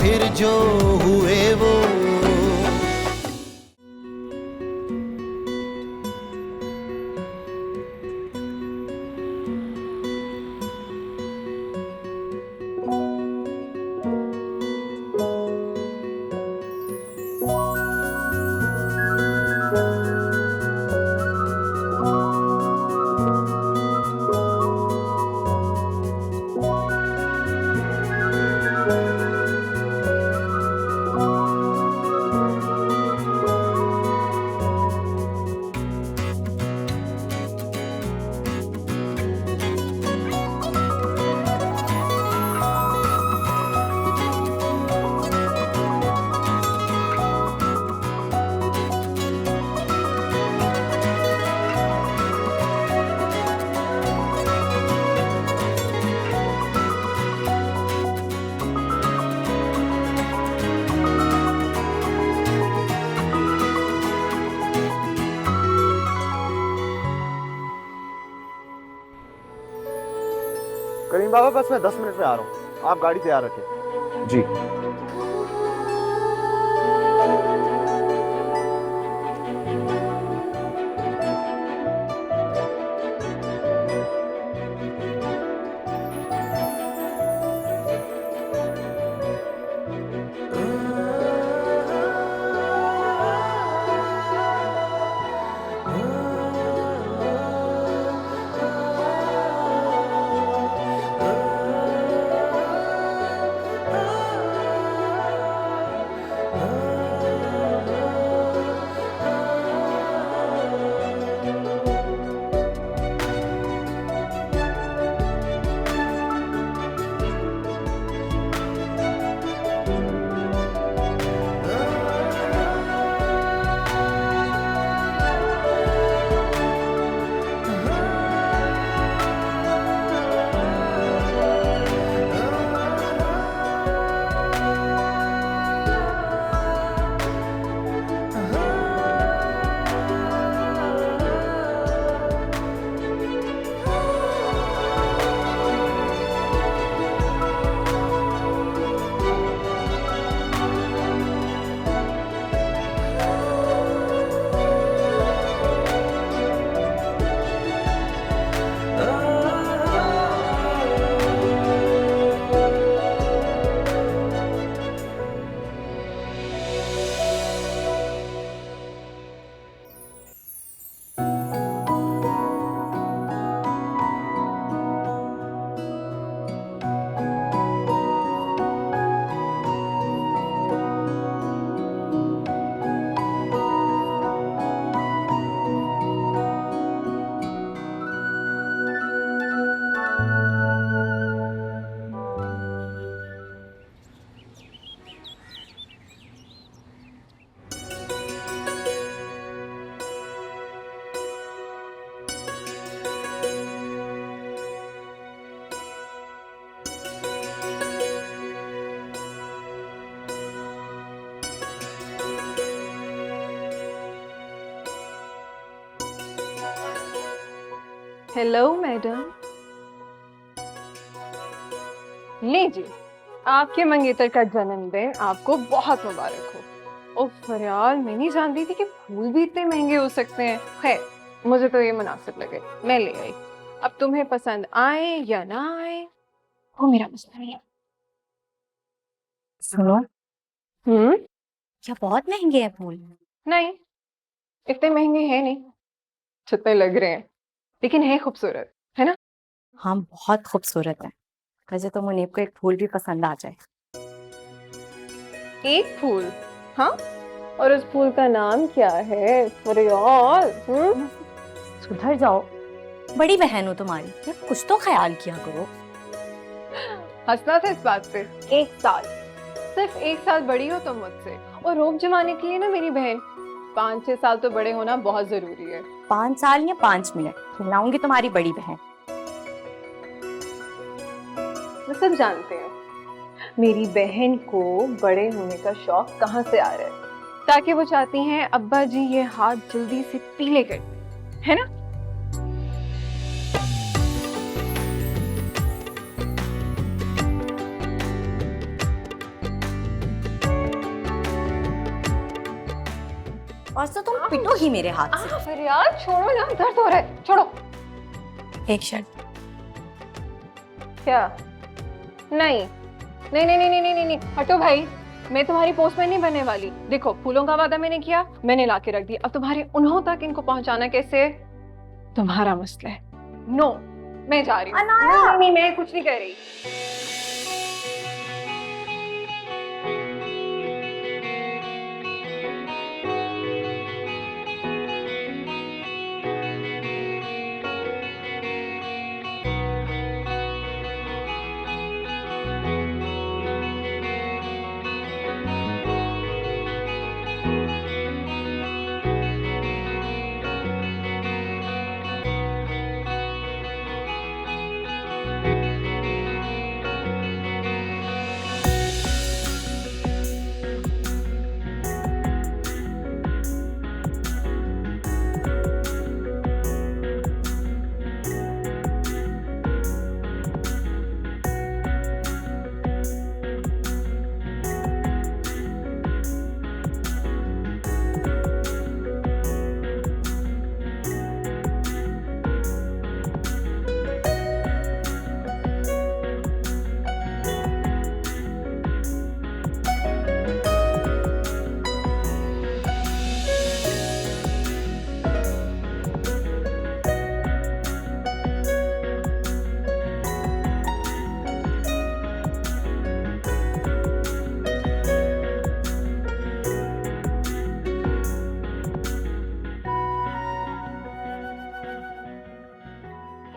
फिर जो हुए वो। करीम बाबा बस मैं 10 मिनट में आ रहा हूँ, आप गाड़ी तैयार रखें। जी। हेलो मैडम, लीजिए आपके मंगेतर का जन्मदिन आपको बहुत मुबारक हो। ओह यार, मैं नहीं जानती थी कि फूल भी इतने महंगे हो सकते हैं। खैर, मुझे तो ये मुनासिब लगे, मैं ले आई। अब तुम्हें पसंद आए या ना आए वो मेरा मसला नहीं है। सुनो, हम्म, क्या बहुत महंगे हैं फूल? नहीं इतने महंगे हैं नहीं, जितने लग रहे हैं, लेकिन है खूबसूरत, है ना? हाँ, बहुत खूबसूरत है। वैसे तो मुनीब को एक फूल भी पसंद आ जाए। एक फूल? हाँ, और उस फूल का नाम क्या है फरियाल? सुधर जाओ, बड़ी बहन हो तुम्हारी, यार कुछ तो ख्याल किया करो। हंसना था इस बात पे। एक साल, सिर्फ एक साल बड़ी हो तुम मुझसे, और रोब जमाने के लिए ना मेरी बहन 5-6 साल तो बड़े होना बहुत जरूरी है। 5 साल या 5 मिनट खिलाऊंगी तुम्हारी बड़ी बहन। वो सब जानते हैं मेरी बहन को बड़े होने का शौक कहाँ से आ रहा है, ताकि वो चाहती हैं अब्बा जी ये हाथ जल्दी से पीले कर दें, है ना? पिटो ही मेरे हाथ से। फरियाद छोड़ो ना, दर्द हो रहा है, छोड़ो। एक शर्त। क्या? नहीं नहीं नहीं नहीं नहीं नहीं नहीं, हटो भाई, मैं तुम्हारी पोस्टमैन नहीं बनने वाली। देखो फूलों का वादा मैंने किया, मैंने लाके रख दिया, अब तुम्हारे उन्हों तक इनको पहुंचाना कैसे तुम्हारा मसला है। नो, मैं जा रही हूँ। अनाया! नहीं, मैं कुछ नहीं कह रही।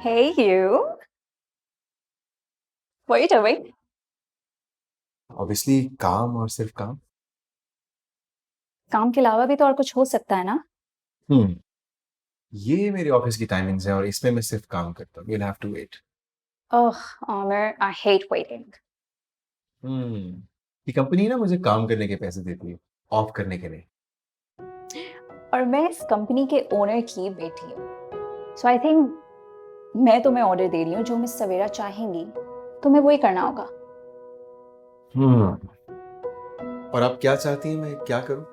Hey you. What are you doing? Obviously काम और सिर्फ काम। काम के अलावा भी तो और कुछ हो सकता है ना? ये मेरी ऑफिस की टाइमिंग्स है और इसमें मैं सिर्फ काम करता हूँ। You'll have to wait. Oh, Amir, I hate waiting. ये कंपनी ना मुझे काम करने के पैसे देती है, ऑफ करने के नहीं। और मैं इस कंपनी के ओनर की बेटी हूँ। So I think मैं तुम्हें ऑर्डर दे रही हूँ, जो मिस सवेरा चाहेंगी तुम्हें वही करना होगा। और आप क्या चाहती हैं मैं क्या करूँ?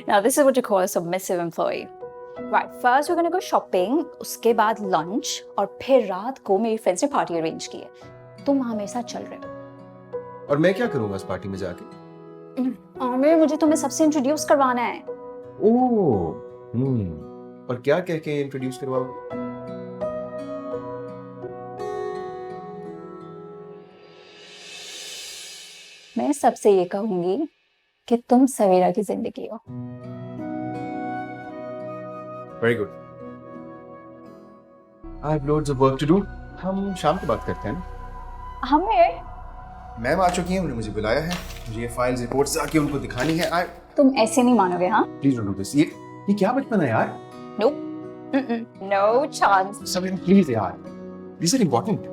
Now this is what you call a submissive employee. Right, first we're gonna go shopping, उसके बाद lunch और फिर रात को मेरी फ्रेंड्स ने पार्टी अरेंज की है। तुम वहाँ मेरे साथ चल रहे हो। और मैं क्या करूँगा उस पार्टी में जाके? आमिर, मुझे तुम्हें सबसे इंट्रोड्यूस करवाना है। ओह, और क्या कह के इंट्रोड्यूस करवाओगे? मैं सबसे ये कहूंगी कि तुम सवेरा की जिंदगी हो। Very good. I have loads of work to do. हम शाम को बात करते हैं ना? हमें मैम आ चुकी हैं, उन्होंने मुझे बुलाया है। मुझे ये फाइल्स रिपोर्ट्स आके उनको दिखानी है। आई तुम ऐसे नहीं मानोगे। हाँ, प्लीज डोंट डू दिस। ये क्या बचपन है यार? No no chance. Savera please यार, दिस इज इंपॉर्टेंट।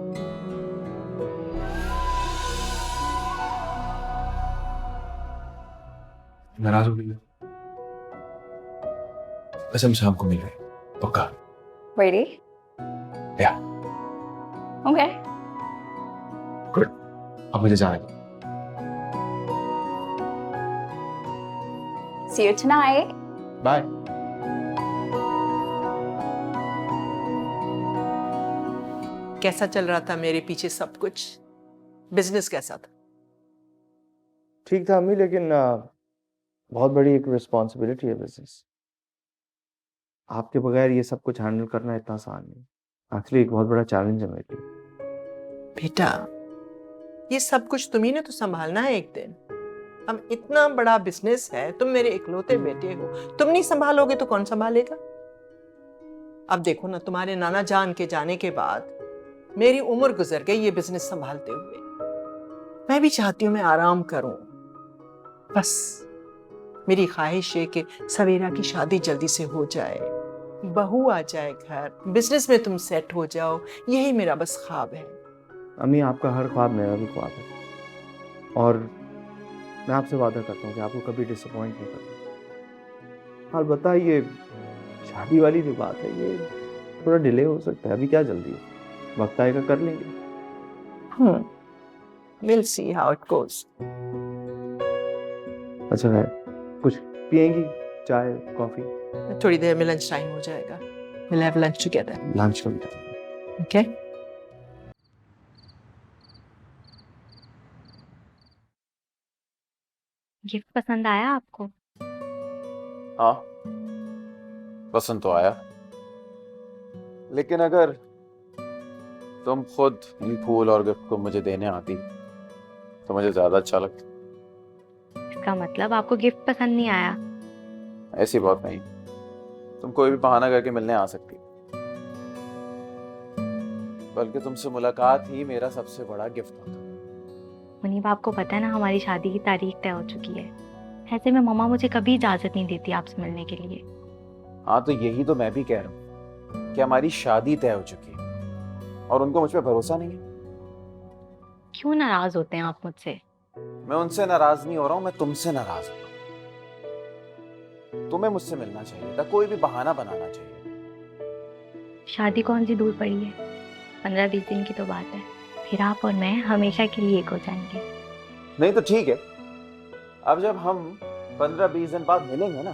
नाराज हो गई है? बस हम शाम को मिल रहे हैं, पक्का? Ready? Yeah. Okay. Good. अब मुझे जाना है। See you tonight. Bye. कैसा चल रहा था मेरे पीछे सब कुछ? बिजनेस कैसा था? ठीक था अम्मी, लेकिन बहुत बड़ी एक रिस्पॉन्सिबिलिटी है बिजनेस। आपके बगैर ये सब कुछ हैंडल करना इतना आसान नहीं। एक्चुअली एक बहुत बड़ा चैलेंज है मेरे लिए। बेटा, ये सब कुछ तुम्ही ने तो संभालना है एक दिन। अब इतना बड़ा बिजनेस है, तुम मेरे इकलौते बेटे हो, तुम नहीं संभालोगे तो कौन संभालेगा? अब देखो ना, तुम्हारे नाना जान के जाने के बाद मेरी उम्र गुजर गई ये बिजनेस संभालते हुए। मैं भी चाहती हूँ मैं आराम करूं। बस मेरी ख्वाहिश है कि सवेरा की शादी जल्दी से हो जाए, बहू आ जाए घर, बिजनेस में तुम सेट हो जाओ, यही मेरा बस ख्वाब है। अम्मी, आपका हर ख्वाब मेरा भी ख्वाब है, और मैं आपसे वादा करता हूँ कि आपको कभी डिसअपॉइंट नहीं करूँगा। अलबत्ता ये शादी वाली जो बात है, ये थोड़ा डिले हो सकता है। अभी क्या जल्दी है, वक्त आएगा कर लेंगे। We'll see how it goes. अच्छा है, कुछ पिएंगी? चाय कॉफी थोड़ी देर में लंच टाइम हो जाएगा. We'll have lunch together. Lunch कर Okay? गिफ्ट पसंद आया आपको? हाँ, पसंद तो आया, लेकिन अगर तुम खुद इन फूल और गिफ्ट को मुझे देने आती तो मुझे ज्यादा अच्छा लगता. इसका मतलब आपको गिफ्ट पसंद नहीं आया? ऐसी बात नहीं, तुम कोई भी बहाना करके मिलने आ सकती, बल्कि तुमसे मुलाकात ही मेरा सबसे बड़ा गिफ्ट होता. मुनीब, आपको पता है ना हमारी शादी की तारीख तय हो चुकी है. ऐसे में मम्मा मुझे कभी इजाजत नहीं देती आपसे मिलने के लिए. हाँ, तो यही तो मैं भी कह रहा हूँ कि हमारी शादी तय हो चुकी है और उनको मुझ पर भरोसा नहीं है. क्यों नाराज होते हैं आप मुझसे? मैं उनसे नाराज नहीं हो रहा हूँ, मैं तुमसे नाराज हूँ. तुम्हें मुझसे मिलना चाहिए था, कोई भी बहाना बनाना चाहिए. शादी कौन सी दूर पड़ी है, 15-20 दिन की तो बात है. फिर आप और मैं हमेशा के लिए एक हो जाएंगे. नहीं तो ठीक है, अब जब हम 15-20 दिन बाद मिलेंगे ना,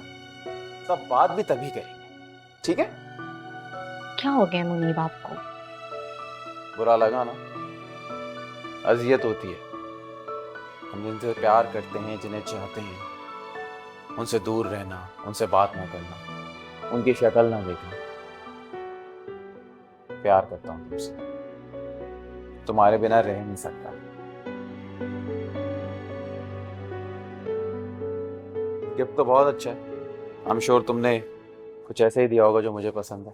तब बात भी तभी करेंगे, ठीक है? क्या हो गया मुनीब आपको? बुरा लगा ना? अजियत होती है. हम जिनसे प्यार करते हैं, जिन्हें चाहते हैं, उनसे दूर रहना, उनसे बात ना करना, उनकी शक्ल ना देखना. प्यार करता हूँ तुमसे, तुम्हारे बिना रह नहीं सकता. गिफ्ट तो बहुत अच्छा है. आई एम श्योर तुमने कुछ ऐसे ही दिया होगा जो मुझे पसंद है.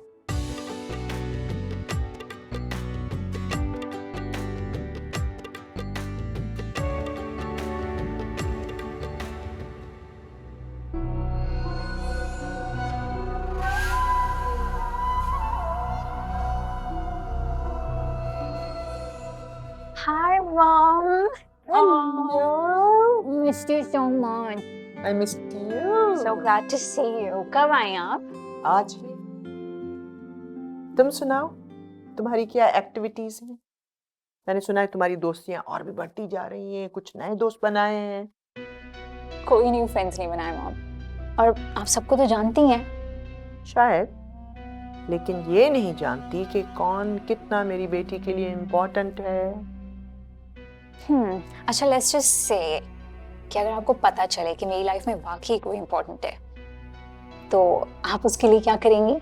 Hi, Mom. Hello. Missed you so much. I missed you. So glad to see you. कब आए आप? आज ही. तुम सुनाओ, तुम्हारी क्या एक्टिविटीज हैं? मैंने सुना है तुम्हारी दोस्तियां और भी बढ़ती जा रही हैं, कुछ नए दोस्त बनाए हैं. कोई न्यू फ्रेंड्स नहीं बनाए मॉम. और आप सबको तो जानती हैं. शायद, लेकिन ये नहीं जानती कि कौन कितना मेरी बेटी के लिए इम्पोर्टेंट है. अच्छा, लेट्स जस्ट से कि अगर आपको पता चले कि मेरी लाइफ में वाकई कोई इम्पोर्टेंट है, तो आप उसके लिए क्या करेंगी?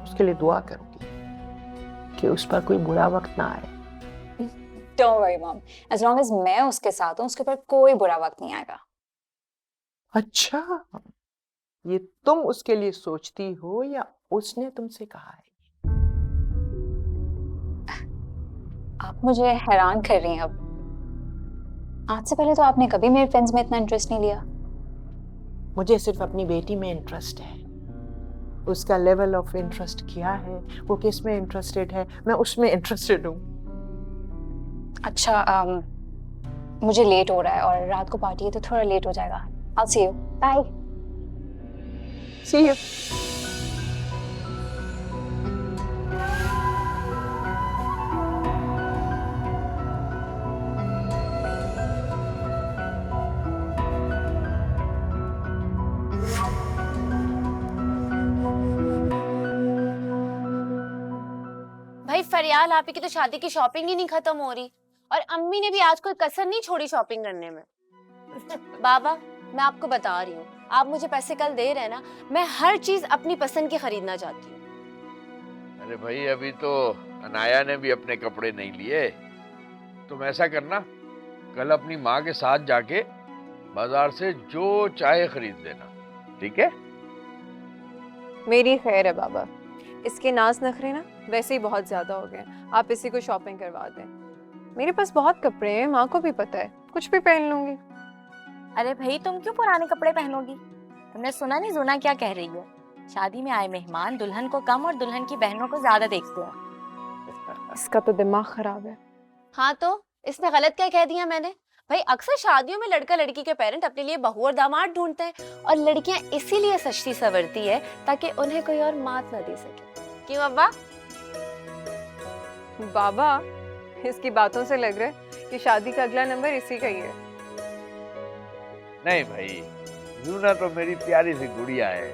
उसके लिए दुआ करूंगी कि उस पर कोई बुरा वक्त ना आए. Don't worry, Mom. As long as मैं उसके साथ हूँ, उसके ऊपर कोई बुरा वक्त नहीं आएगा. अच्छा, ये तुम उसके लिए सोचती हो या उसने तुमसे कहा है? आप मुझे हैरान कर रही हैं अब. आज से पहले तो आपने कभी मेरे फ्रेंड्स में इतना इंटरेस्ट नहीं लिया. मुझे सिर्फ अपनी बेटी में इंटरेस्ट है. उसका लेवल ऑफ इंटरेस्ट क्या है, वो किस में इंटरेस्टेड है, मैं उसमें इंटरेस्टेड हूँ. अच्छा, मुझे लेट हो रहा है और रात को पार्टी है तो थोड़ा लेट हो जाएगा. I'll see you. Bye. See you. भाई फरियाल, आप ही की तो शादी की शॉपिंग ही नहीं खत्म हो रही और अम्मी ने भी आज कोई कसर नहीं छोड़ी शॉपिंग करने में. बाबा, मैं आपको बता रही हूँ, आप मुझे पैसे कल दे रहे हैं ना, मैं हर चीज अपनी पसंद की खरीदना चाहती हूँ. अरे भाई, अभी तो अनाया ने भी अपने कपड़े नहीं लिए. तुम ऐसा करना, कल अपनी माँ के साथ जाके बाजार से जो चाहे खरीद लेना, ठीक है? मेरी खैर है बाबा, इसके नाज नखरे ना वैसे ही बहुत ज्यादा हो गए. आप इसी को शॉपिंग करवा दें. मेरे पास बहुत कपड़े हैं, माँ को भी पता है, कुछ भी पहन लूंगी. अरे भाई, तुम क्यों पुराने कपड़े पहनोगी? तुमने सुना नहीं जुना क्या कह रही है? शादी में आए मेहमान दुल्हन को कम और दुल्हन की बहनों को ज्यादा देखते हैं. इसका तो दिमाग खराब है. हाँ तो इसमें गलत क्या कह दिया मैंने? भाई, अक्सर शादियों में लड़का लड़की के पेरेंट अपने लिए बहू और दामाद ढूंढते हैं और लड़कियां इसीलिए सजती संवरती है ताकि उन्हें कोई और मात ना दे सके. क्यों अब्बा? बाबा, इसकी बातों से लग रहा है कि शादी का अगला नंबर इसी का ही है. नहीं भाई, यूना तो मेरी प्यारी सी गुड़िया है,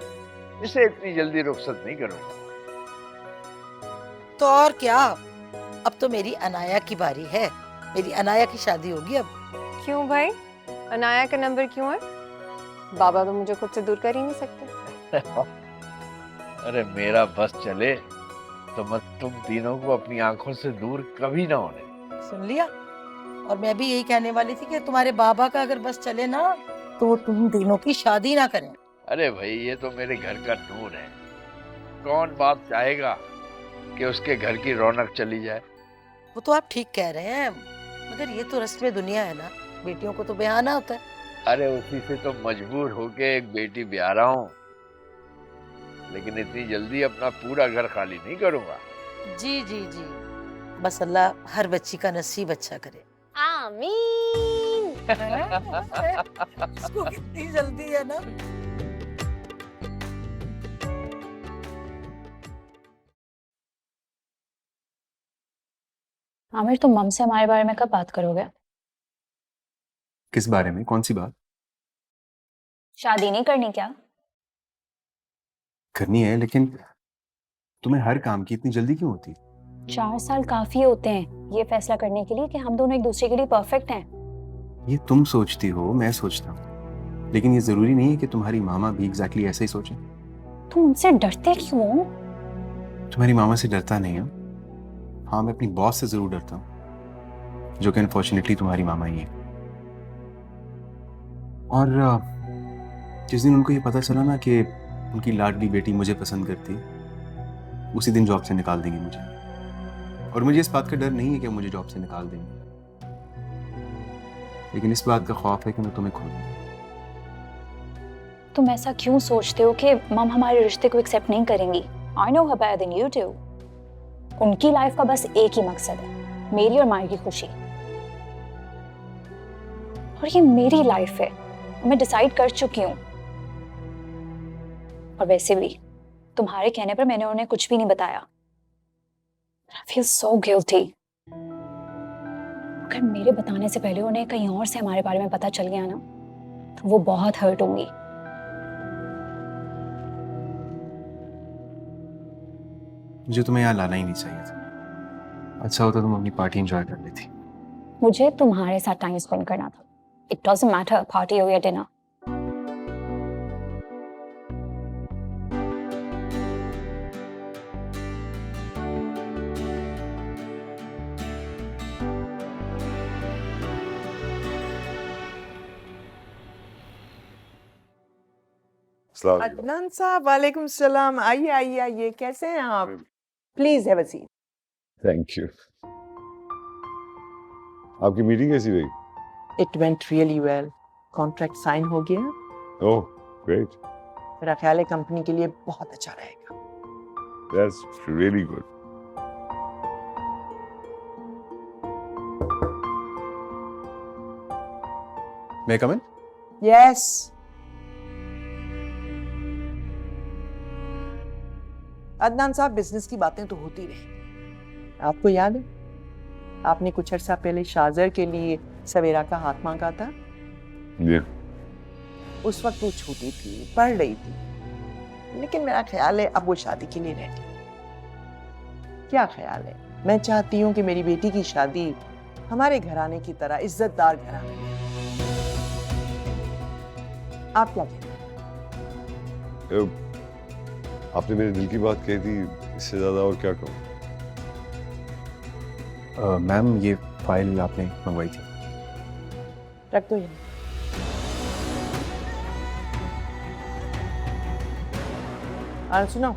इसे इतनी जल्दी रुखसत नहीं करूंगा। तो और क्या, अब तो मेरी अनाया की बारी है। मेरी अनाया की शादी होगी अब। क्यों भाई, अनाया का नंबर क्यों है? बाबा तो मुझे खुद से दूर कर ही नहीं सकते। अरे मेरा बस चले तो मैं तुम तीनों को अपनी आंखों से दूर कभी ना होने। सुन लिया? और मैं भी यही कहने वाली थी कि तुम्हारे बाबा का अगर बस चले ना तो वो तुम तीनों की शादी ना करें। अरे भाई, ये तो मेरे घर का नूर है, कौन बाप चाहेगा कि उसके घर की रौनक चली जाए। वो तो आप ठीक कह रहे हैं, मगर ये तो रस्म दुनिया है ना, बेटियों को तो ब्याहना होता है। अरे उसी से तो मजबूर होके एक बेटी ब्याह रहा हूँ, लेकिन इतनी जल्दी अपना पूरा घर खाली नहीं करूंगा। जी जी जी, बस अल्लाह हर बच्ची का नसीब अच्छा करे। आमीन। इसको कितनी जल्दी है ना। आमिर, तुम मम से हमारे बारे में कब बात करोगे? किस बारे में? कौन सी बात? शादी नहीं करनी क्या? करनी है, लेकिन तुम्हें हर काम की इतनी जल्दी क्यों होती? 4 साल काफी होते हैं ये फैसला करने के लिए कि हम दोनों एक दूसरे के लिए परफेक्ट हैं। ये तुम सोचती हो, मैं सोचता हूँ, लेकिन ये जरूरी नहीं है कि तुम्हारी मामा भी एग्जैक्टली ऐसे ही सोचे। तुम उनसे डरते क्यों हो? तुम्हारी मामा से डरता नहीं हूँ। हाँ, मैं अपनी बॉस से जरूर डरता हूँ, जो कि अनफॉर्चुनेटली तुम्हारी मामा ही है। और जिस दिन उनको ये पता चला ना कि उनकी लाडली बेटी मुझे पसंद करती, उसी दिन जॉब से निकाल देंगे मुझे। और मुझे इस बात का डर नहीं है कि मुझे जॉब से निकाल देंगे, लेकिन इस बात का खौफ है कि मैं तुम्हें खो दूं। तुम ऐसा क्यों सोचते हो कि मम हमारे रिश्ते को एक्सेप्ट नहीं करेंगी? I know her better than you do. उनकी लाइफ का बस एक ही मकसद है, मेरी और माई की खुशी। और ये मेरी लाइफ है, मैं डिसाइड कर चुकी हूँ। और वैसे भी तुम्हारे कहने पर मैंने उन्हें कुछ भी नहीं बताया। I feel so guilty। अगर मेरे बताने से पहले उन्हें कहीं और से हमारे बारे में पता चल गया ना, तो वो बहुत हर्ट होंगी। मुझे तुम्हें यहाँ लाना ही नहीं चाहिए था। अच्छा होता तुम अपनी पार्टी एंजॉय कर लेती। मुझे तुम्हारे साथ टाइम स्पेंड करना था। इट डजंट मैटर पार्टी हो या डिनर। अदनान साहब, वालेकुम सलाम। आइए आइए आइए, कैसे हैं आप? Please have a seat. Thank you. आपकी मीटिंग कैसी रही? It went really well. Contract sign हो गया। ओह ग्रेट, मेरा ख्याल है कंपनी के लिए बहुत अच्छा रहेगा। That's really good. मैं कम इन? यस। अदनान साहब, बिजनेस की बातें तो होती रही। आपको याद है, आपने कुछ अर्सा पहले शाजर के लिए सवेरा का हाथ मांगा था। उस वक्त वो छोटी थी, पढ़ रही थी, लेकिन मेरा ख्याल है अब वो शादी के लिए रेडी। क्या ख्याल है? मैं चाहती हूँ कि मेरी बेटी की शादी हमारे घराने की तरह इज्जतदार घराने में। आप क्या कहते हैं? आपने मेरे दिल की बात कह दी, इससे ज्यादा और क्या कहूँ। मैम, ये फाइल आपने मंगवाई थी। रख दो ये। और सुनो,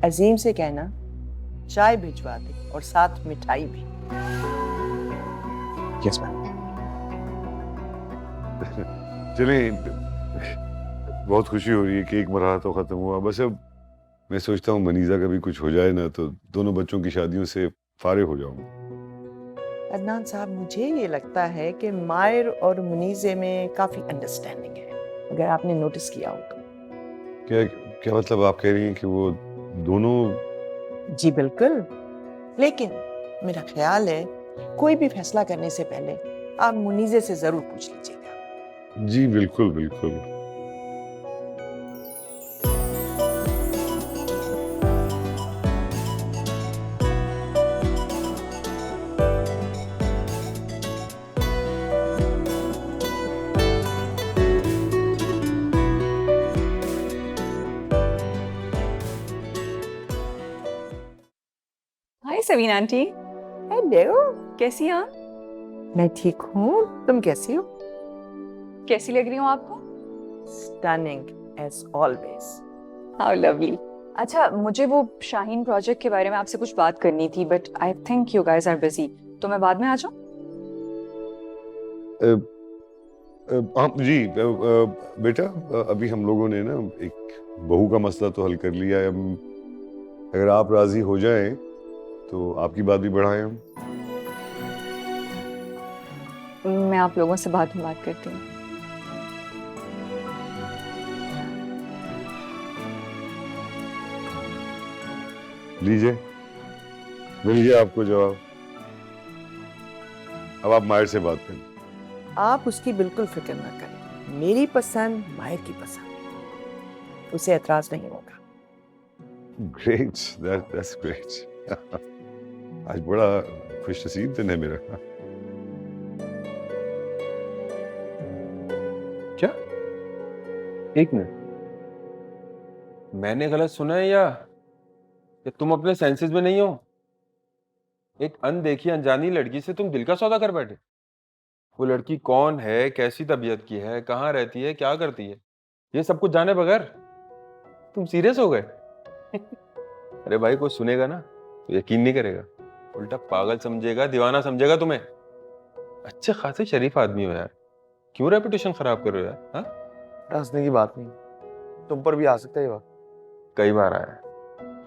अजीम से कहना चाय भिजवा दे और साथ मिठाई भी। Yes ma'am. चलें, बहुत खुशी हो रही है कि एक मरहला तो खत्म हुआ। बस अब मैं सोचता हूँ मनीजा का भी कुछ हो जाए ना, तो दोनों बच्चों की शादियों से फारिग हो जाऊंगा। अदनान साहब, मुझे ये लगता है कि मायर और मुनीजे में काफी अंडरस्टैंडिंग है, अगर आपने नोटिस किया हो तो। क्या क्या मतलब आप कह रही हैं कि वो दोनों? जी बिल्कुल, लेकिन मेरा ख्याल है कोई भी फैसला करने से पहले आप मुनीजे से जरूर पूछ लीजिएगा। जी बिल्कुल बिल्कुल। हाय सवीन आंटी, हेलो, कैसी हैं आप? मैं ठीक हूँ, तुम कैसी हो? कैसी लग रही हूँ आपको? Stunning as always. How lovely. अच्छा, मुझे वो शाहीन प्रोजेक्ट के बारे में आपसे कुछ बात करनी थी, but I think you guys are busy, तो मैं बाद में आ जाऊँ? आप जी बेटा, अभी हम लोगों ने ना एक बहू का मसला तो हल कर लिया है। अगर आप राजी हो जाएं तो आपकी बात भी बढ़ाएं हम। मैं आप लोगों से बाद में बात करती हूँ। लीजिए, मिल गया आपको जवाब। अब आप माहिर से बात करें। आप उसकी बिल्कुल फिक्र ना करें, मेरी पसंद माहिर की पसंद, उसे एतराज नहीं होगा। Great, that's great. आज बड़ा खुश नसीब दिन है मेरा। क्या? एक मिनट, मैंने गलत सुना है या तुम अपने सेंसेस में नहीं हो? एक अनदेखी अनजानी लड़की से तुम दिल का सौदा कर बैठे? वो लड़की कौन है, कैसी तबीयत की है, कहाँ रहती है, क्या करती है, ये सब कुछ जाने बगैर तुम सीरियस हो गए? अरे भाई, कोई सुनेगा ना तो यकीन नहीं करेगा, उल्टा पागल समझेगा, दीवाना समझेगा तुम्हें। अच्छे खासे शरीफ आदमी हो यार, क्यों रेपुटेशन खराब कर रहे हो यार? हाँ, हंसने की बात नहीं, तुम पर भी आ सकता है ये वक्त। कई बार आया है,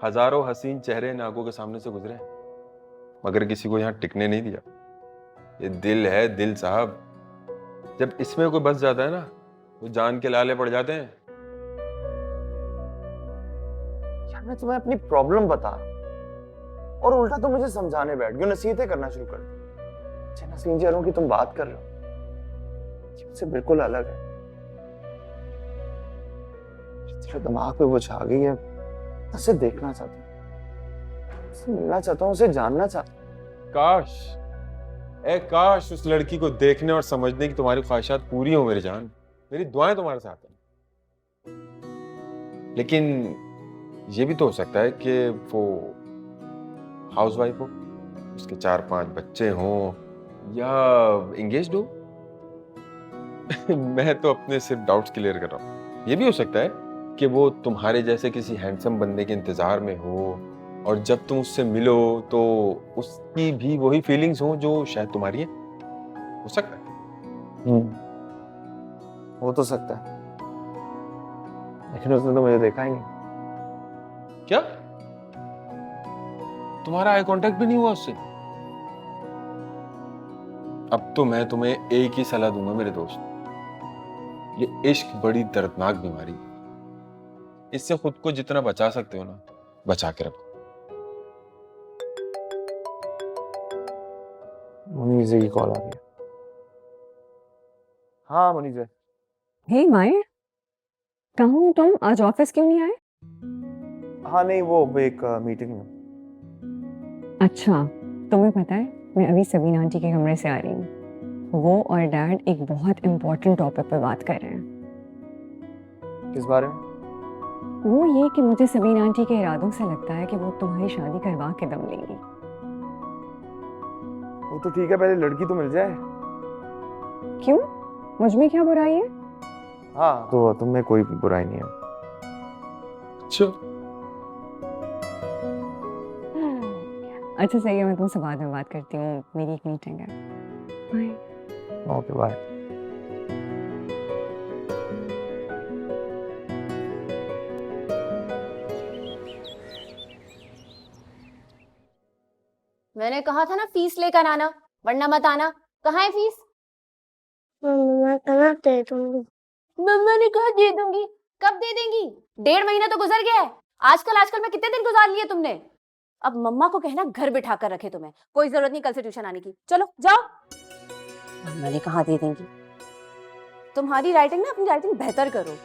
हजारों हसीन चेहरे इन आंखों के सामने से गुजरे, मगर किसी को यहाँ टिकने नहीं दिया। ये दिल है, दिल साहब, जब इसमें कोई बस जाता है ना तो जान के लाले पड़ जाते हैं। यार मैं तुम्हें अपनी प्रॉब्लम बता रहा हूं और उल्टा तुम मुझे समझाने बैठ गए, नसीहतें करना शुरू कर दी। जिन हसीन चेहरों की तुम बात कर रहे हो ये मुझसे बिल्कुल अलग है। तेरे दिमाग पे वो छा गई है, उसे देखना चाहता हूँ, उसे मिलना चाहता हूँ, उसे जानना चाहता हूँ। काश, ए काश उस लड़की को देखने और समझने की तुम्हारी ख्वाहिशात पूरी हो मेरी जान। मेरी दुआएं तुम्हारे साथ हैं। लेकिन ये भी तो हो सकता है कि वो हाउसवाइफ हो, उसके 4-5 बच्चे हों, या एंगेज्ड हो। मैं तो अपने सिर्फ डाउट्स क्लियर कर रहा हूँ। ये भी हो सकता है कि वो तुम्हारे जैसे किसी हैंडसम बंदे के इंतजार में हो, और जब तुम उससे मिलो तो उसकी भी वही फीलिंग्स हो जो शायद तुम्हारी है। हो सकता है। हो तो सकता है, लेकिन उसने तो मुझे देखा ही नहीं। क्या? तुम्हारा आई कांटेक्ट भी नहीं हुआ उससे? अब तो मैं तुम्हें एक ही सलाह दूंगा मेरे दोस्त, ये इश्क बड़ी दर्दनाक बीमारी है। इससे खुद को जितना बचा सकते हो ना, बचा के रखो। मुनीजे की कॉल आ गई। हाँ मुनीजे। हे मायर, कहाँ हो तुम? आज ऑफिस क्यों नहीं आए? हाँ नहीं, वो एक मीटिंग में। अच्छा, तुम्हें पता है मैं अभी सवीन आंटी के कमरे से आ रही हूँ। वो और डैड एक बहुत इम्पोर्टेंट टॉपिक पे बात कर रहे हैं। किस बारे में? वो ये कि मुझे सवीन आंटी के इरादों से लगता है कि वो तुम्हारी शादी करवा के दम लेंगी। वो तो ठीक है, पहले लड़की तो मिल जाए। क्यों? मुझ में क्या बुराई है? हाँ तो तुम में कोई बुराई नहीं है। अच्छा सही है, मैं तुमसे बाद में बात करती हूँ, मेरी एक मीटिंग है। बाय। Okay bye. मैंने कहा था ना फीस लेकर आना, वरना मत आना। कहाँ है फीस? मम्मा कहाँ दे दूंगी? मम्मा ने कहा दे दूंगी। कब दे देंगी? 1.5 महीना तो गुजर गया है। आजकल में कितने दिन गुजार लिए तुमने? अब मम्मा को कहना घर बिठा कर रखे तुम्हें, कोई जरूरत नहीं कल से ट्यूशन आने की। चलो जाओ। मैंने कहा दे देंगी। तुम्हारी राइटिंग ना, अपनी राइटिंग बेहतर करो।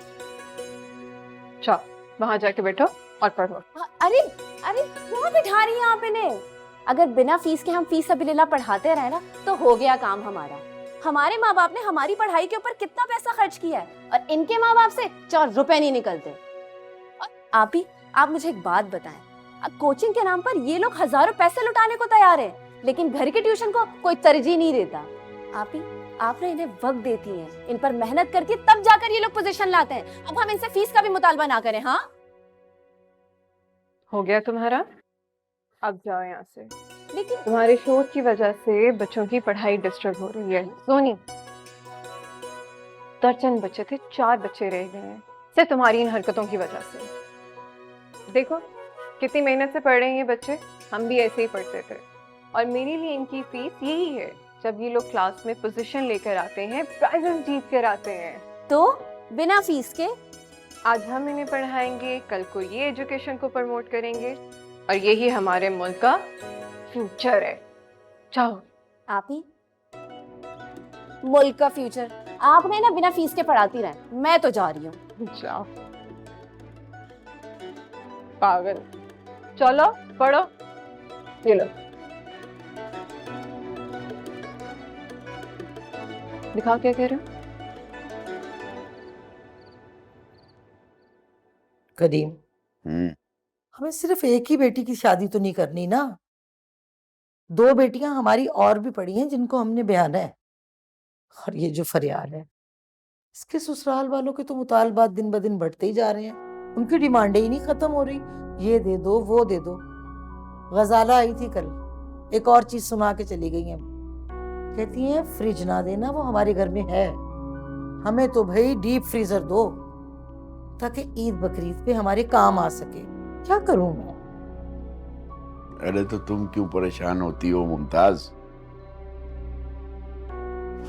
चलो वहां जाके बैठो और पढ़ो। अरे अरे क्यों बिठा रही हैं आप इन्हें? अगर बिना फीस के हम फीस सबिलिल्लाह पढ़ाते रहे ना तो हो गया काम हमारा। हमारे माँ बाप ने हमारी पढ़ाई के ऊपर कितना पैसा खर्च किया है और इनके माँ बाप से 4 रुपए नहीं निकलते। और आप मुझे एक बात बताएं, कोचिंग के नाम पर ये लोग हजारों पैसे लुटाने को तैयार हैं, लेकिन घर के ट्यूशन को कोई तरजीह नहीं देता। आप ना इन्हें वक्त देती हैं, इन पर मेहनत करके तब जाकर ये लोग पोजीशन लाते हैं। अब हम इनसे फीस का भी मुतालबा ना करें। हाँ हो गया तुम्हारा, अब जाओ यहाँ से। लेकिन तुम्हारे शोर की वजह से बच्चों की पढ़ाई डिस्टर्ब हो रही है। सोनी, दर्जन बच्चे थे, 4 बच्चे रह गए हैं सिर्फ तुम्हारी इन हरकतों की वजह से। देखो कितनी मेहनत से पढ़ रहे हैं ये बच्चे, हम भी ऐसे ही पढ़ते थे। और मेरे लिए इनकी फीस यही है, जब ये लोग क्लास में पोजीशन लेकर आते हैं, प्राइजेस जीत कर आते हैं। तो बिना फीस के आज हम इन्हें पढ़ाएंगे, कल को ये एजुकेशन को प्रमोट करेंगे और यही हमारे मुल्क का फ्यूचर है। जाओ। आप ही मुल्क का फ्यूचर आपने ना बिना फीस के पढ़ाती रहे, मैं तो जा रही हूँ। जाओ पागल, चलो पढ़ो। ये लो दिखाओ क्या कह रहे हो। करीम, हमें सिर्फ एक ही बेटी की शादी तो नहीं करनी ना, 2 बेटियां हमारी और भी पड़ी हैं जिनको हमने ब्याना है। और ये जो फरियाल है, इसके ससुराल वालों के तो मुतालबात दिन ब दिन बढ़ते ही जा रहे हैं। उनकी डिमांडें ही नहीं खत्म हो रही, ये दे दो वो दे दो। गजाला आई थी कल, एक और चीज सुना के चली गई है। कहती हैं फ्रिज ना देना, वो हमारे घर में है, हमें तो भाई डीप फ्रीजर दो ताकि ईद बकरीद पे हमारे काम आ सके। क्या करूं मैं? अरे तो तुम क्यों परेशान होती हो मुमताज?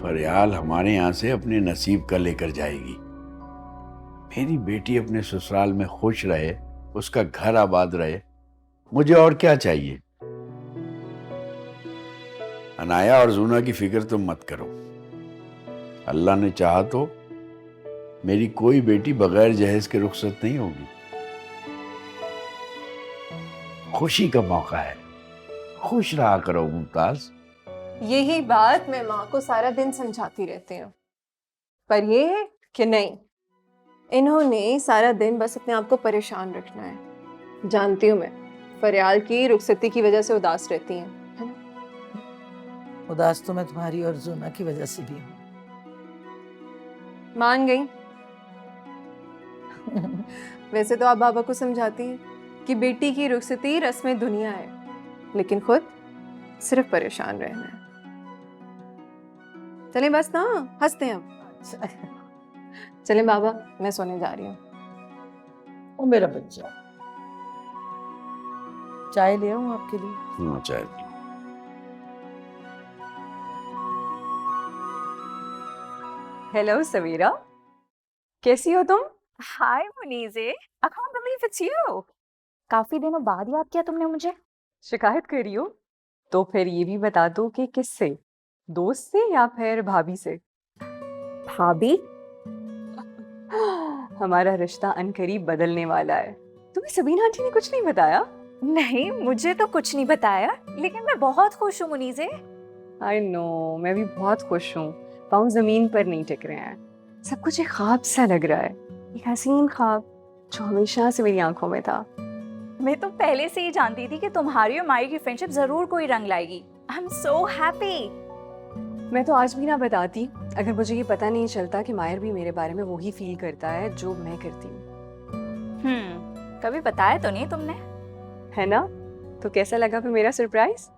फरियाल हमारे यहाँ से अपने नसीब का लेकर जाएगी। मेरी बेटी अपने ससुराल में खुश रहे, उसका घर आबाद रहे, मुझे और क्या चाहिए। अनाया और जूना की फिक्र तुम मत करो। अल्लाह ने चाहा तो मेरी कोई बेटी बगैर जहेज के रुखसत नहीं होगी। खुशी का मौका है, खुश रहा करो मुमताज। यही बात मैं माँ को सारा दिन समझाती रहती हूँ, पर ये है कि नहीं, इन्होंने सारा दिन बस अपने आप को परेशान रखना है। जानती हूँ मैं, फरियाल की रुखसती की वजह से उदास रहती हैं, है ना? उदास तो मैं तुम्हारी और जूना की वजह से भी हूँ। मान गई। वैसे तो आप बाबा को समझाती हैं कि बेटी की रुखसती रस्म दुनिया है, लेकिन खुद सिर्फ परेशान रहना है। चले बस ना, हंसते हैं अब। चले बाबा, मैं सोने जा रही हूँ। ओ मेरा बच्चा, चाय ले आऊं आपके लिए? चाय। हेलो सवीरा, कैसी हो तुम? Hi Muneeze, I can't believe it's you. काफी दिनों बाद याद किया तुमने मुझे। शिकायत कर रही हो? तो फिर ये भी बता दो कि किससे, दोस्त से या फिर भाभी से? भाभी? हमारा रिश्ता अनकरीब बदलने वाला है। तुम्हें सबीना आंटी ने कुछ नहीं बताया? नहीं, मुझे तो कुछ नहीं बताया, लेकिन मैं बहुत खुश हूँ मुनीज़े। आई नो, मैं भी बहुत खुश हूँ। पाँव जमीन पर नहीं टिक रहे हैं, सब कुछ एक ख्वाब सा लग रहा है, एक हसीन ख्वाब जो हमेशा से मेरी आंखों में था। मैं तो पहले से ही जानती थी कि तुम्हारी और माही की फ्रेंडशिप जरूर कोई रंग लाएगी। I am so happy. मैं तो आज भी ना बताती अगर मुझे ये पता नहीं चलता कि मायर भी मेरे बारे में वही फील करता है जो मैं करती हूँ। कभी बताया तो नहीं तुमने, है ना? तो कैसा लगा फिर मेरा सरप्राइज?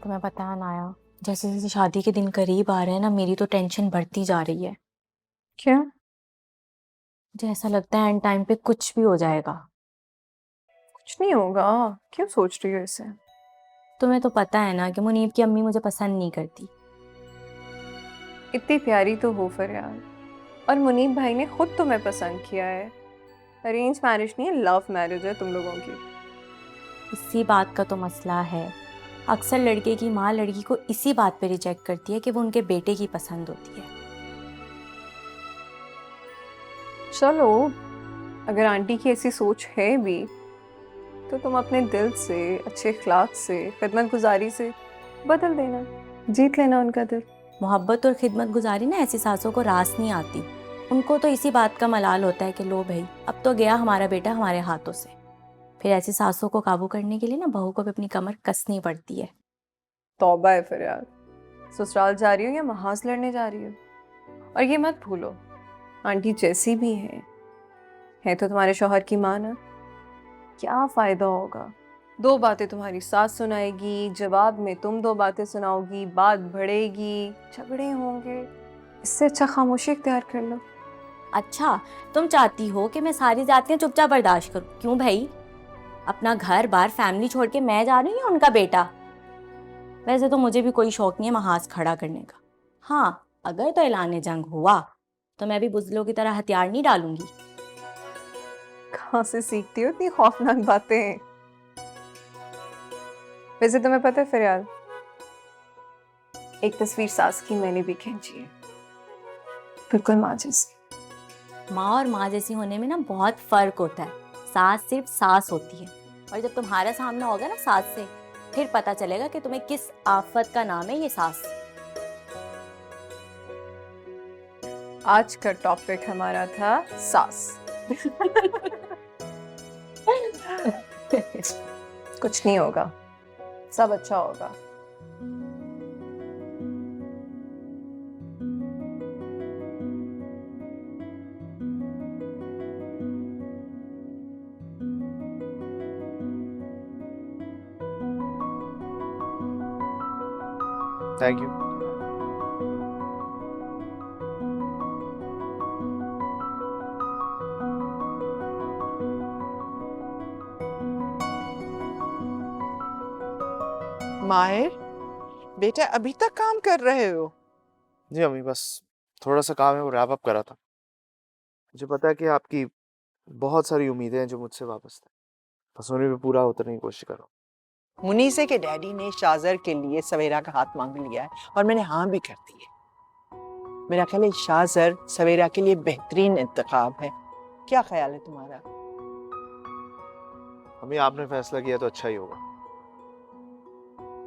तुम्हें पता है नाया, जैसे जैसे शादी के दिन करीब आ रहे हैं ना, मेरी तो टेंशन बढ़ती जा रही है। क्या? मुझे ऐसा लगता है एंड टाइम पे कुछ भी हो जाएगा। कुछ नहीं होगा, क्यों सोच रही हो इसे? तुम्हें तो पता है ना कि मुनीब की अम्मी मुझे पसंद नहीं करती। इतनी प्यारी तो हो फरियाल, और मुनीब भाई ने खुद तुम्हें पसंद किया है। अरेंज मैरिज नहीं है, लव मैरिज है तुम लोगों की। इसी बात का तो मसला है। अक्सर लड़के की माँ लड़की को इसी बात पे रिजेक्ट करती है कि वो उनके बेटे की पसंद होती है। चलो, अगर आंटी की ऐसी सोच है भी तो तुम अपने दिल से, अच्छे अखलाक से, खिदमत गुजारी से बदल देना, जीत लेना उनका दिल। मोहब्बत और खिदमत गुजारी ना ऐसी सासों को रास नहीं आती। उनको तो इसी बात का मलाल होता है कि लो भाई, अब तो गया हमारा बेटा हमारे हाथों से। फिर ऐसी सासों को काबू करने के लिए ना बहू को भी अपनी कमर कसनी पड़ती है। तौबा है फरियाद, ससुराल जा रही हो या महाज लड़ने जा रही हो? और ये मत भूलो, आंटी जैसी भी है तो तुम्हारे शौहर की माँ ना। क्या फायदा होगा? 2 बातें तुम्हारी सास सुनाएगी, जवाब में तुम 2 बातें सुनाओगी, बात बढ़ेगी, झगड़े होंगे। इससे अच्छा खामोशी इख्तियार कर लो। अच्छा, तुम चाहती हो कि मैं सारी जातियाँ चुपचाप बर्दाश्त करूँ? क्यों भाई, अपना घर बार फैमिली छोड़ के मैं जा रही हूँ या उनका बेटा? वैसे तो मुझे भी कोई शौक नहीं है महाज खड़ा करने का। हाँ, अगर तो ऐलान जंग हुआ तो मैं भी बुज़दिलों की तरह हथियार नहीं डालूंगी। कहाँ से सीखती हो इतनी खौफनाक बातें? वैसे तुम्हें पता है फरियाद, एक तस्वीर सास की मैंने भी खींची है, बिल्कुल माँ जैसी। माँ और माँ जैसी होने में ना बहुत फर्क होता है। सास सिर्फ सास होती है, और जब तुम्हारा सामना होगा ना सास से, फिर पता चलेगा कि तुम्हें किस आफत का नाम है ये सास। आज का टॉपिक हमारा था सास। कुछ नहीं होगा, सब अच्छा होगा। Thank you. माहिर बेटा, अभी तक काम कर रहे हो? जी अम्मी, बस थोड़ा सा काम है वो रैप अप करा था। मुझे पता है कि आपकी बहुत सारी उम्मीदें हैं जो मुझसे वापस थे, बस उन्हें भी पूरा उतरने की कोशिश कर रहा हूँ। मुनीसे के डैडी ने शाजर के लिए सवेरा का हाथ मांग लिया है और मैंने हाँ भी कर दी है। मेरा ख्याल है शाजर सवेरा के लिए बेहतरीन इंतखाब है। क्या ख्याल है तुम्हारा? अम्मी, आपने फैसला किया तो अच्छा ही होगा।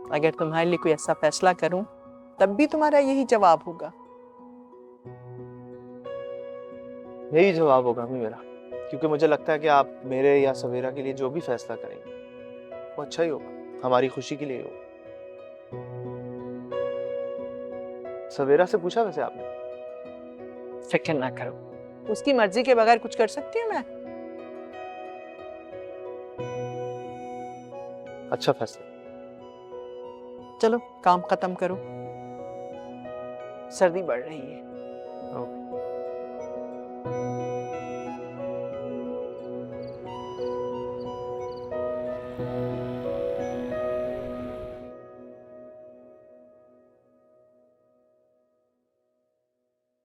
अगर तुम्हारे लिए कोई ऐसा फैसला करूं तब भी तुम्हारा यही जवाब होगा। यही जवाब होगा अम्मी मेरा, क्योंकि मुझे लगता है कि आप मेरे या सवेरा के लिए जो भी फैसला करेंगे वो अच्छा ही होगा, हमारी खुशी के लिए होगा। सवेरा से पूछा वैसे आपने? फिक्र ना करो, उसकी मर्जी के बगैर कुछ कर सकती हूँ मैं? अच्छा फैसला। चलो काम खत्म करो, सर्दी बढ़ रही है।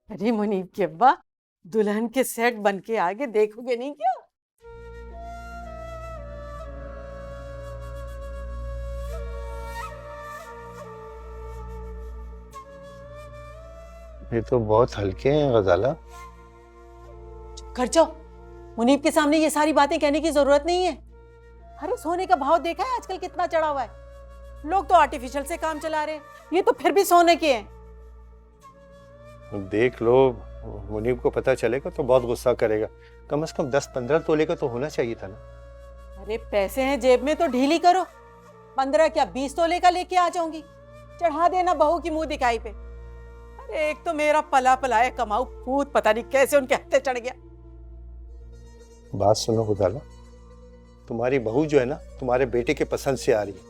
अरे मुनीब के अब्बा, दुल्हन के सेट बन के आगे देखोगे नहीं क्या? ये तो बहुत हल्के हैं गजाला। कर जाओ, मुनीब के सामने ये सारी बातें कहने की जरूरत नहीं है। अरे सोने का भाव देखा है आजकल कितना चढ़ा हुआ है? लोग तो आर्टिफिशियल से काम चला रहे हैं, ये तो फिर भी सोने के हैं। देख लो, मुनीब को पता चलेगा तो बहुत गुस्सा करेगा। कम से कम 10-15 तोले का तो होना चाहिए था ना। अरे पैसे हैं जेब में तो ढीली करो। 15 क्या 20 तोले का लेके आ जाऊंगी, चढ़ा देना बहू की मुंह दिखाई पे। अरे एक तो मेरा पला पलाया कमाऊ पूत पता नहीं कैसे उनके हत्थे चढ़ गया। बात सुनो गजाला, तुम्हारी बहू जो है ना तुम्हारे बेटे के पसंद से आ रही है,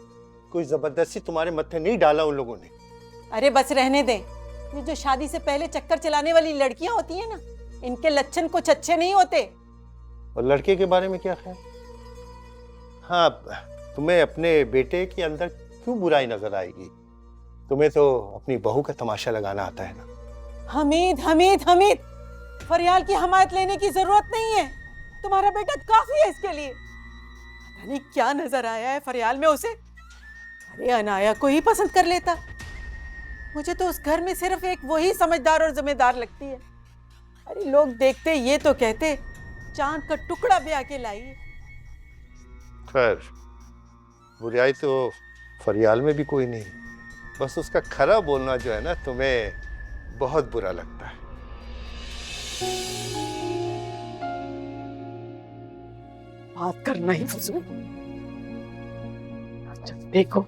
कोई जबरदस्ती तुम्हारे मत्थे नहीं डाला उन लोगों ने। अरे बस रहने दे, ये जो शादी से पहले चक्कर चलाने वाली लड़कियां होती हैं ना, इनके लक्षण कुछ अच्छे नहीं होते। और लड़के के बारे में क्या ख्याल? हाँ, तुम्हें अपने बेटे के अंदर क्यों बुराई नजर आएगी? तुम्हें तो अपनी बहू का तमाशा लगाना आता है ना। हमीद हमीद हमीद, फरियाल की हमायत लेने की जरूरत नहीं है, तुम्हारा बेटा काफी है इसके लिए। पता नहीं क्या नजर आया है फरियाल में उसे। अरे अनाया को ही पसंद कर लेता। मुझे तो उस घर में सिर्फ एक वही समझदार और जिम्मेदार लगती है। अरे लोग देखते ये तो कहते चांद का टुकड़ा ब्याह के लाई है। खैर, बुराई तो फरियाल में भी कोई नहीं, बस उसका खरा बोलना जो है ना तुम्हें बहुत बुरा लगता है। बात करना ही फजूल। अच्छा देखो,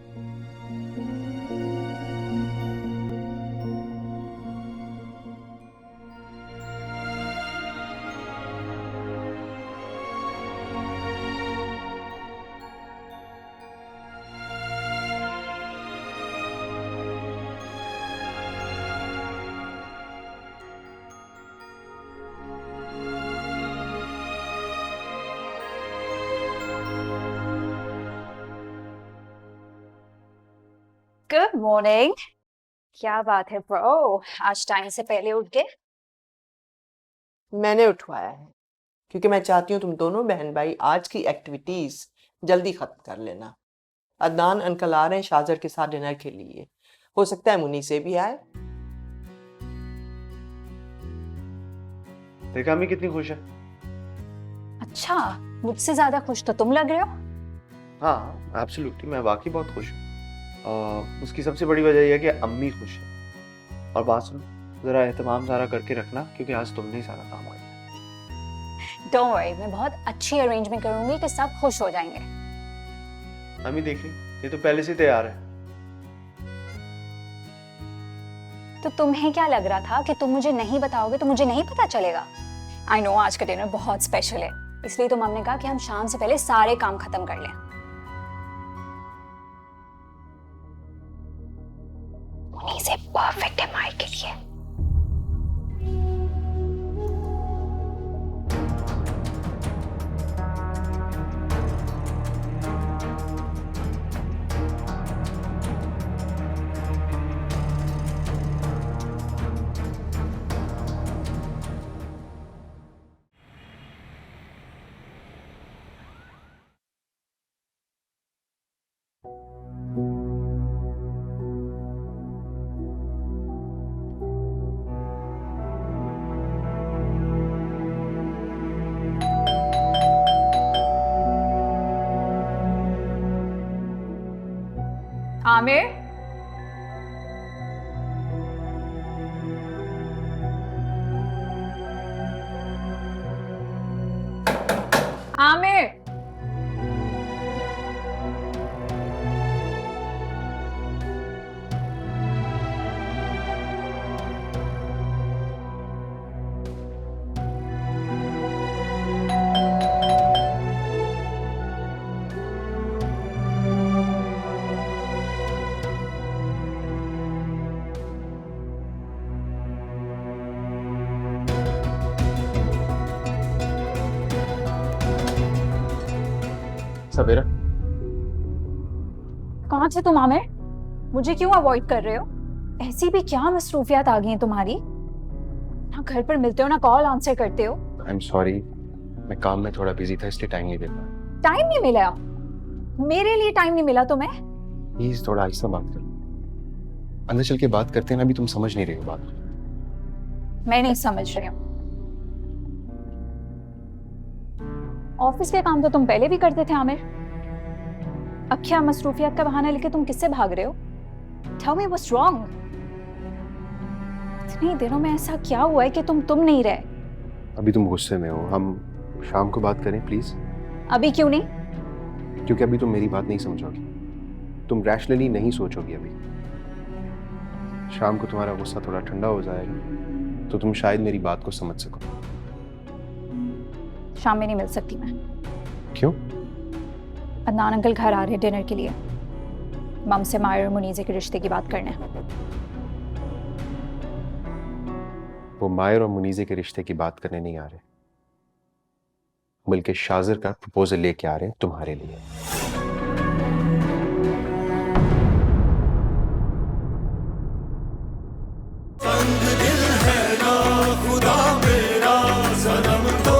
गुड मॉर्निंग। क्या बात है ब्रो, आज टाइम से पहले उठ गए? मैंने उठवाया है क्योंकि मैं चाहती हूँ तुम दोनों बहन भाई आज की एक्टिविटीज जल्दी खत्म कर लेना। अदनान अंकल आ रहे हैं शाजर के साथ डिनर के लिए, हो सकता है मुनी से भी आए। देखा अम्मी कितनी खुश है। अच्छा, मुझसे ज्यादा खुश तो तुम लग रहे हो। हाँ एब्सोल्युटली, मैं वाकई बहुत खुश हूँ। उसकी सबसे बड़ी वजह यह है कि अम्मी खुश है। और बात सुनो, जरा एहतमाम सारा करके रखना क्योंकि आज तुमने ही सारा काम आया। डोंट वरी, मैं बहुत अच्छी अरेंजमेंट करूंगी कि सब खुश हो जाएंगे। अम्मी देखिए, ये तो पहले से तैयार है। तो तुम्हें क्या लग रहा था कि तुम मुझे नहीं बताओगे तो मुझे नहीं पता चलेगा? आई नो आज का डिनर बहुत स्पेशल है, इसलिए तो हमने कहा कि हम शाम से पहले सारे काम खत्म कर लें। उन्हीं से परफेक्ट है माई के लिए। आमिर, आमिर, सवेरा, कहाँ थे तुम आमिर? मुझे क्यों अवॉइड कर रहे हो? ऐसी भी क्या मसरूफियात आ गई हैं तुम्हारी? ना घर पर मिलते हो ना कॉल आंसर करते हो। आई एम सॉरी, मैं काम में थोड़ा बिजी था इसलिए टाइम नहीं दे पाया। टाइम नहीं मिला? मेरे लिए टाइम नहीं मिला तुम्हें? प्लीज थोड़ा आहिस्ता बात कर, अंदर चल के बात करते हैं ना, अभी तुम समझ नहीं रही हो बात। मैं नहीं समझ रही हूँ। ऑफिस के काम तो तुम पहले भी करते थे आमिर, अब क्या मसरूफियत का बहाना लेके तुम किससे भाग रहे हो? Tell me what's wrong? इतने दिनों में ऐसा क्या हुआ है कि तुम नहीं रहे? अभी तुम गुस्से में हो, हम शाम को बात करें प्लीज। अभी क्यों नहीं? क्योंकि अभी तुम मेरी बात नहीं समझोगी, तुम रैशनली नहीं सोचोगी। अभी शाम को तुम्हारा गुस्सा थोड़ा ठंडा हो जाएगा तो तुम शायद मेरी बात को समझ सको। शाम में नहीं मिल सकती मैं। क्यों? अदनान अंकल घर आ रहे हैं डिनर के लिए, मम से मायर और मुनीजे के रिश्ते की बात करने। वो मायर और मुनीजे के रिश्ते की बात करने नहीं आ रहे, बल्कि शाजिर का प्रपोजल लेके आ रहे हैं तुम्हारे लिए। खुदा मेरा सनम तो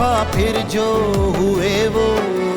दफा फिर जो हुए वो